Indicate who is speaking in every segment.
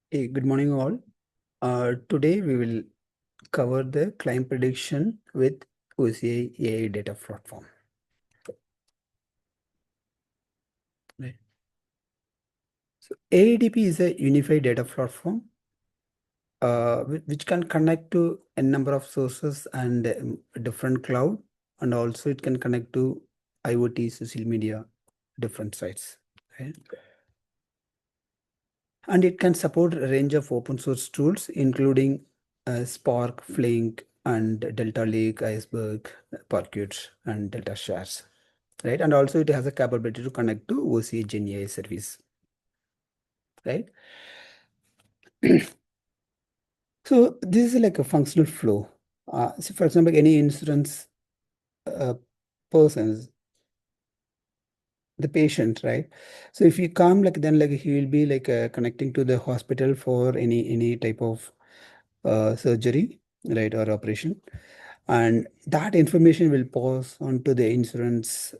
Speaker 1: Hey, good morning, all. Today we will cover the claim prediction with OCI AI data platform. Right. So AIDP is a unified data platform which can connect to a number of sources and different cloud, and also it can connect to IoT, social media, different sites. Right? And it can support a range of open source tools, including Spark, Flink, and Delta Lake, Iceberg, Parquet, and Delta Shares. Right, and also it has a capability to connect to OCI Gen AI service. Right. So this is like a functional flow. So for example, any insurance uh, persons, the patient, right? So if you come, like then like he will be like connecting to the hospital for any type of surgery, right, or operation, and that information will pass on to the insurance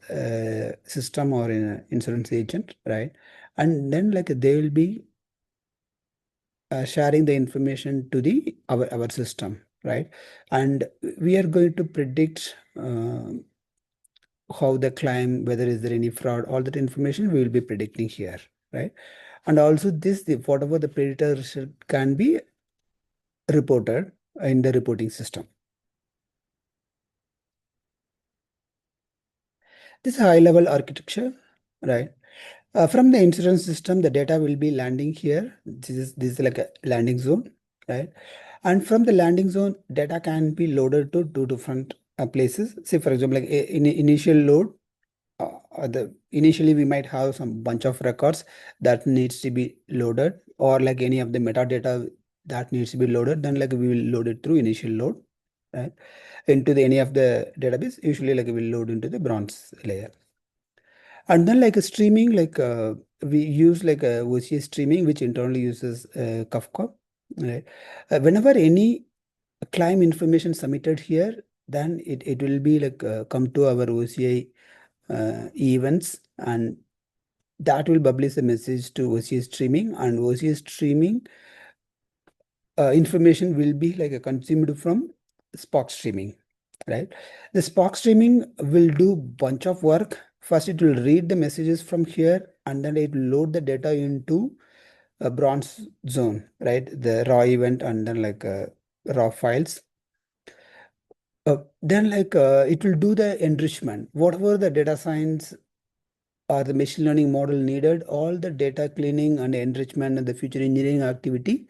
Speaker 1: system or insurance agent, right? And then like they will be sharing the information to the our system, right? And we are going to predict how the claim, whether is there any fraud, all that information we will be predicting here, right? And also whatever the predator can be reported in the reporting system. This is high level architecture, right? From the insurance system, the data will be landing here. This is like a landing zone, right? And from the landing zone, data can be loaded to two different places. Say, for example, like in initial load, initially we might have some bunch of records that needs to be loaded, or like any of the metadata that needs to be loaded. Then like we will load it through initial load, right? Into any of the database. Usually, like we will load into the bronze layer. And then like a streaming, like we use like a OCI streaming, which internally uses Kafka. Right? Whenever any claim information submitted here, then it will be like come to our OCI events, and that will publish a message to OCI streaming, and OCI streaming information will be like a consumed from Spark streaming, right? The Spark streaming will do bunch of work. First, it will read the messages from here, and then it will load the data into a bronze zone, right? The raw event, and then like raw files. Then like it will do the enrichment. Whatever the data science or the machine learning model needed, all the data cleaning and enrichment and the future engineering activity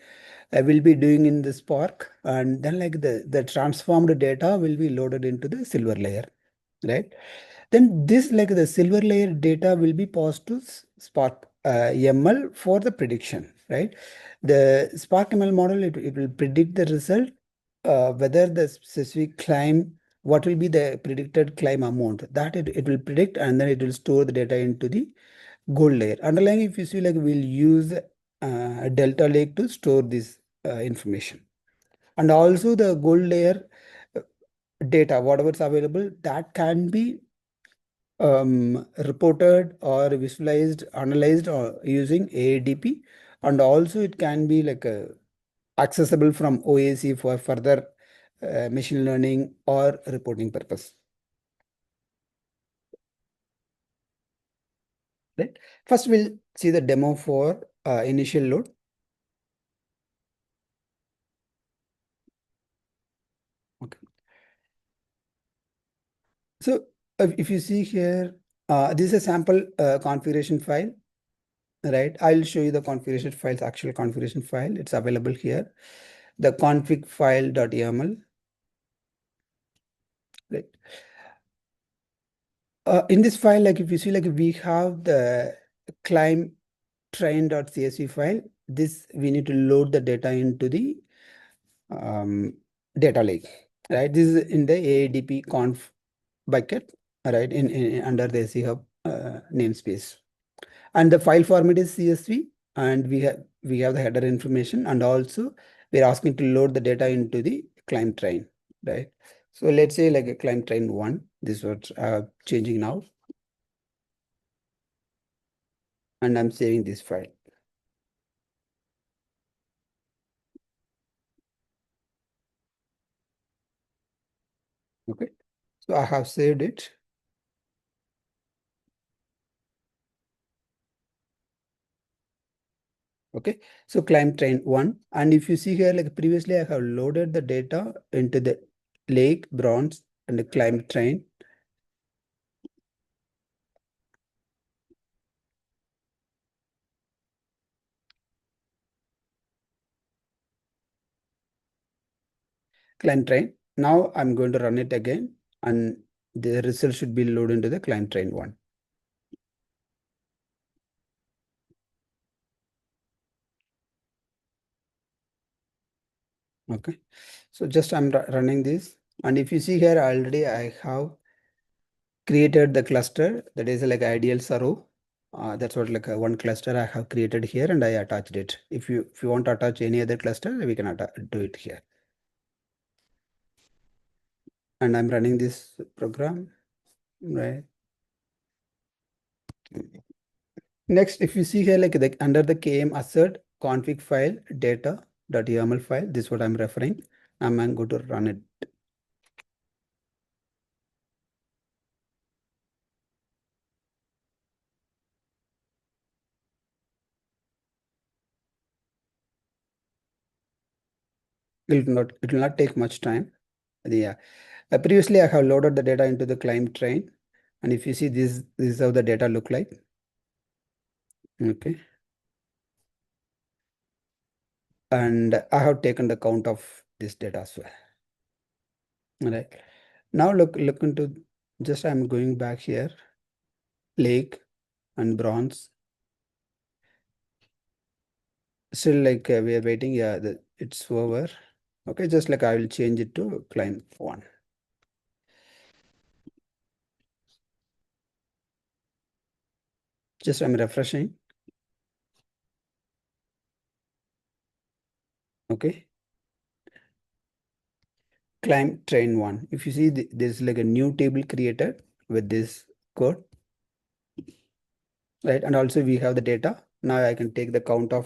Speaker 1: I will be doing in the Spark, and then like the transformed data will be loaded into the silver layer, right? Then this like the silver layer data will be passed to Spark ML for the prediction, right? The Spark ML model, it will predict the result, whether the specific claim, what will be the predicted claim amount, that it will predict, and then it will store the data into the gold layer. Underlying, if you see, like we'll use a Delta Lake to store this information. And also the gold layer uh, data, whatever's available, that can be reported or visualized, analyzed or using AIDP. And also it can be like accessible from OAC for further machine learning or reporting purpose. Right. First, we'll see the demo for initial load. Okay. So if you see here, this is a sample configuration file, right? I'll show you the configuration files, actual configuration file. It's available here. The config file.yaml, right? In this file, like if you see, like we have the climb train.csv file. This we need to load the data into the um, data lake, right? This is in the AIDP conf bucket, right? In under the SE Hub namespace, and the file format is CSV, and we have the header information, and also we're asking to load the data into the climb train, right? So let's say like a climb train one. This was changing now, and I'm saving this file. So I have saved it. Okay, so climb train one. And if you see here, like previously, I have loaded the data into the lake, bronze, and the climb train. Climb train. Now I'm going to run it again, and the result should be loaded into the climb train one. Okay, so just I'm running this, and if you see here already, I have created the cluster that is like ideal Saru. That's what like one cluster I have created here, and I attached it. If you want to attach any other cluster, we can do it here. And I'm running this program, right? Next, if you see here, like under the KM assert config file data.yaml file, this is what I'm referring. I'm going to run it. It will not take much time. Yeah. Previously, I have loaded the data into the climb train. And if you see this is how the data look like. Okay. And I have taken the count of this data as well. All right. Now look into just I'm going back here, lake and bronze. Still like we are waiting. Yeah, it's over. Okay, just like I will change it to climb one. Just I'm refreshing. Okay. Climb train one. If you see there's like a new table created with this code, right? And also we have the data. Now I can take the count as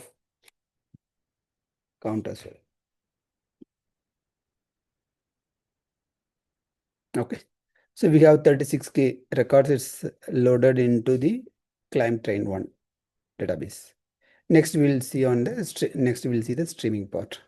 Speaker 1: well. Okay. So we have 36K records. It's loaded into the climb train one database. Next we'll see the streaming part.